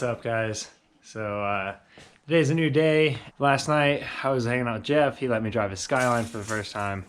What's up, guys? So today's a new day. Last night I was hanging out with Jeff. He let me drive his Skyline for the first time.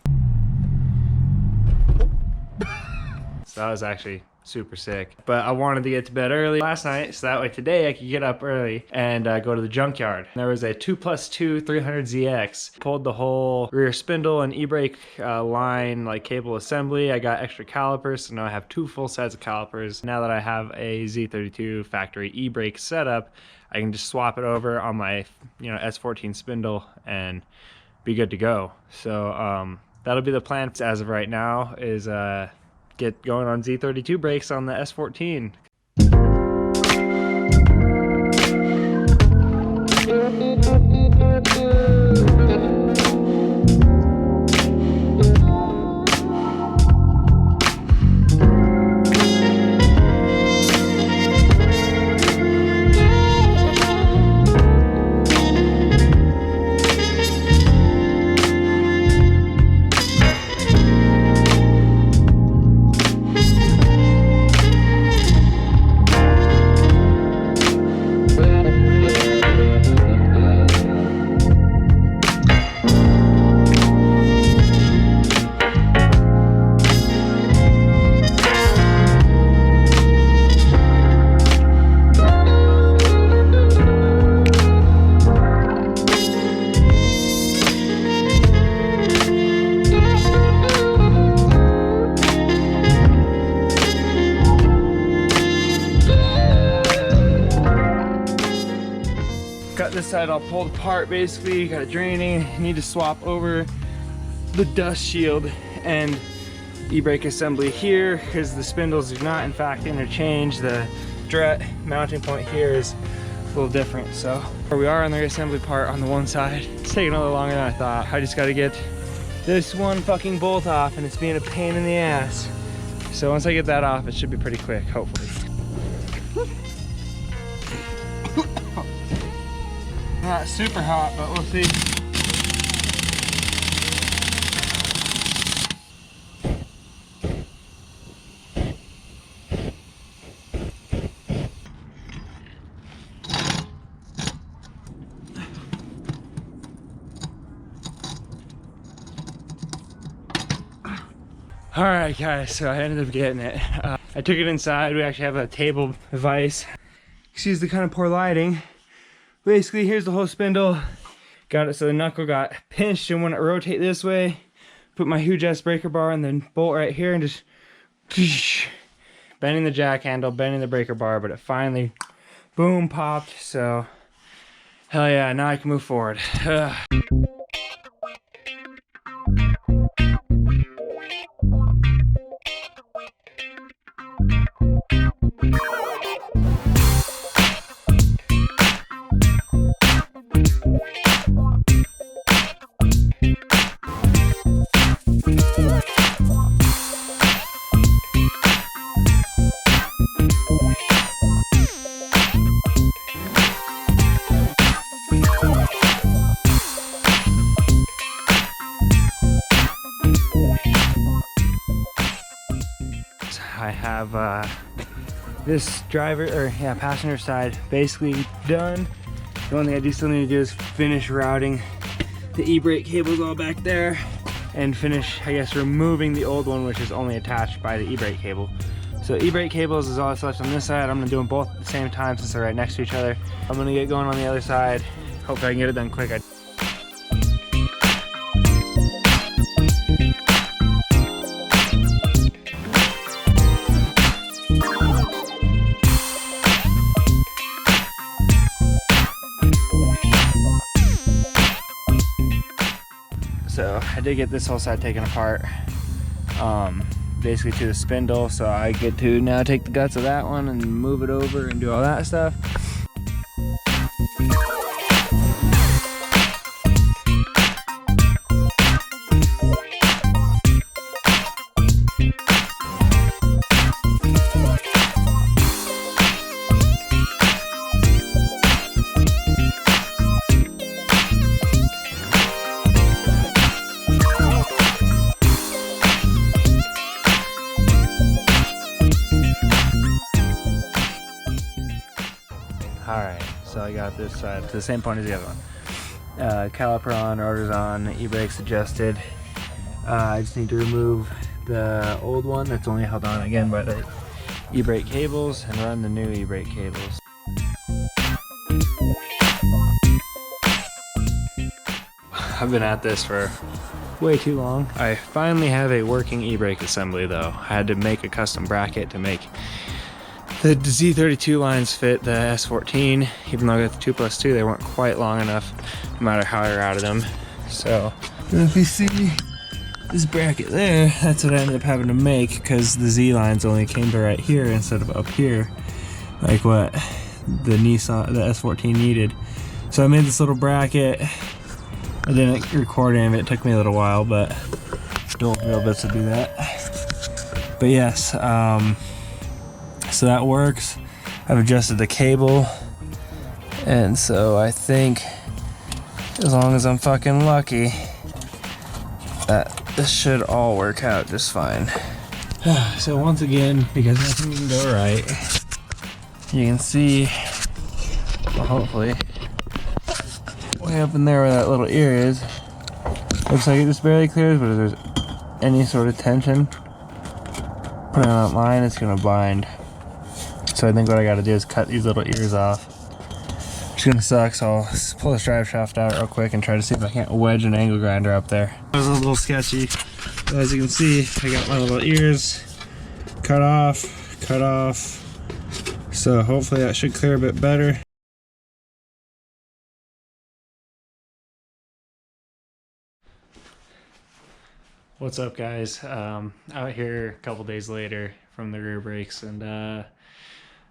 So that was actually super sick. But I wanted to get to bed early last night, so that way today I could get up early and go to the junkyard. There was a 2+2 300ZX. Pulled the whole rear spindle and e-brake line, like cable assembly. I got extra calipers, so now I have 2 full sets of calipers. Now that I have a Z32 factory e-brake setup, I can just swap it over on my S14 spindle and be good to go. So that'll be the plan as of right now, is get going on Z32 brakes on the S14. Got this side all pulled apart basically, got it draining. Need to swap over the dust shield and e-brake assembly here, because the spindles do not in fact interchange. The strut mounting point here is a little different. So here we are on the reassembly part on the one side. It's taking a little longer than I thought. I just got to get this one fucking bolt off, and it's being a pain in the ass. So once I get that off, it should be pretty quick, hopefully. Not super hot, but we'll see. All right, guys, so I ended up getting it. I took it inside. We actually have a table device. Excuse the kind of poor lighting. Basically, here's the whole spindle. Got it so the knuckle got pinched, and when it rotate this way, put my huge ass breaker bar and then bolt right here and just bending the jack handle, bending the breaker bar, but it finally boom popped. So hell yeah, now I can move forward. I have this passenger side basically done. The only thing I still need to do is finish routing the e-brake cables all back there, and finish, I guess, removing the old one, which is only attached by the e-brake cable. So e-brake cables is all that's left on this side. I'm gonna do them both at the same time since they're right next to each other. I'm gonna get going on the other side. Hopefully I can get it done quick. So I did get this whole side taken apart, basically to the spindle. So I get to now take the guts of that one and move it over and do all that stuff. So I got this side to the same point as the other one. Caliper on, rotors on, e-brakes adjusted. I just need to remove the old one that's only held on again by the e-brake cables and run the new e-brake cables. I've been at this for way too long. I finally have a working e-brake assembly though. I had to make a custom bracket to make the Z32 lines fit the S14. Even though I got the 2+2, they weren't quite long enough no matter how I routed them. So if you see this bracket there, that's what I ended up having to make because the Z lines only came to right here instead of up here, like what the Nissan, the S14 needed. So I made this little bracket. I didn't record any of it. It took me a little while, but still real bits to do that. But yes, so that works. I've adjusted the cable, and so I think as long as I'm fucking lucky, that this should all work out just fine. So once again, because nothing can go right, you can see, well, hopefully, way up in there where that little ear is, looks like it just barely clears, but if there's any sort of tension, put it on that line, it's gonna bind. So I think what I gotta do is cut these little ears off. It's gonna suck, so I'll pull this drive shaft out real quick and try to see if I can't wedge an angle grinder up there. It was a little sketchy. But as you can see, I got my little ears cut off. So hopefully that should clear a bit better. What's up, guys? Out here a couple days later from the rear brakes, and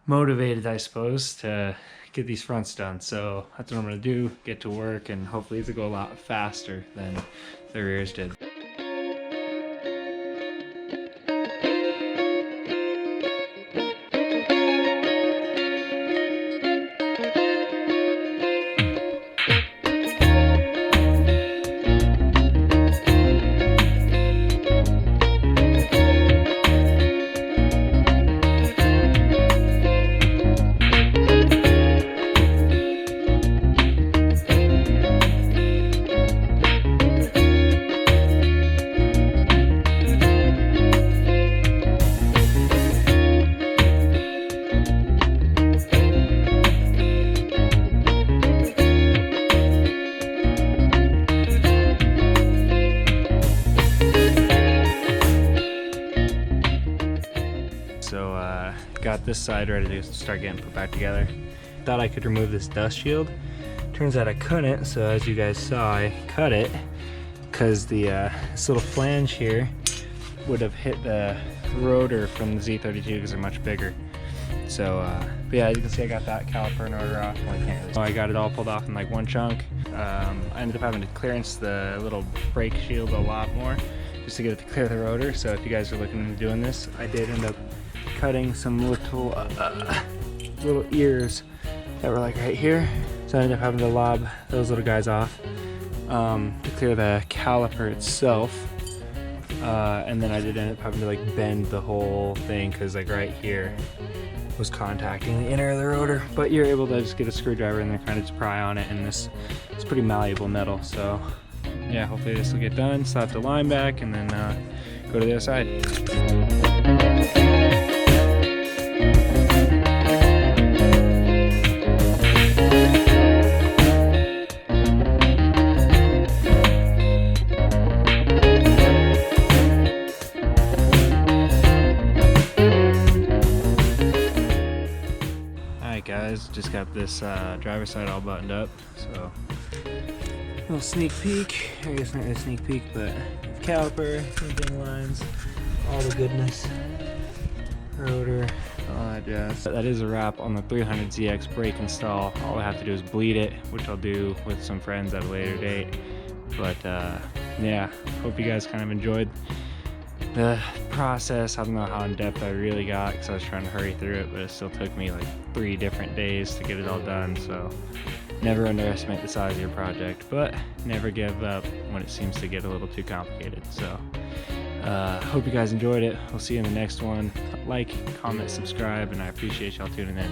motivated, I suppose, to get these fronts done. So that's what I'm gonna do, get to work, and hopefully it'll go a lot faster than the rears did. Got this side ready to start getting put back together. Thought I could remove this dust shield. Turns out I couldn't, so as you guys saw, I cut it because this little flange here would have hit the rotor from the Z32 because they're much bigger. So, but yeah, as you can see, I got that caliper and rotor off. Well, I can't really. I got it all pulled off in like one chunk. I ended up having to clearance the little brake shield a lot more just to get it to clear the rotor. So if you guys are looking into doing this, I did end up cutting some little ears that were like right here. So I ended up having to lob those little guys off to clear the caliper itself. And then I did end up having to like bend the whole thing because like right here was contacting the inner of the rotor. But you're able to just get a screwdriver in there, kind of just pry on it, and it's pretty malleable metal. So yeah, hopefully this will get done, slap the line back, and then go to the other side. Guys, just got this driver's side all buttoned up, so little sneak peek. I guess not really a sneak peek, but caliper, thinking lines, all the goodness, rotor, all that jazz. That is a wrap on the 300ZX brake install. All I have to do is bleed it, which I'll do with some friends at a later date. But yeah, hope you guys kind of enjoyed the process. I don't know how in depth I really got because I was trying to hurry through it, but it still took me like 3 different days to get it all done. So never underestimate the size of your project, but never give up when it seems to get a little too complicated. So hope you guys enjoyed it. We'll see you in the next one. Like, comment, subscribe, and I appreciate y'all tuning in.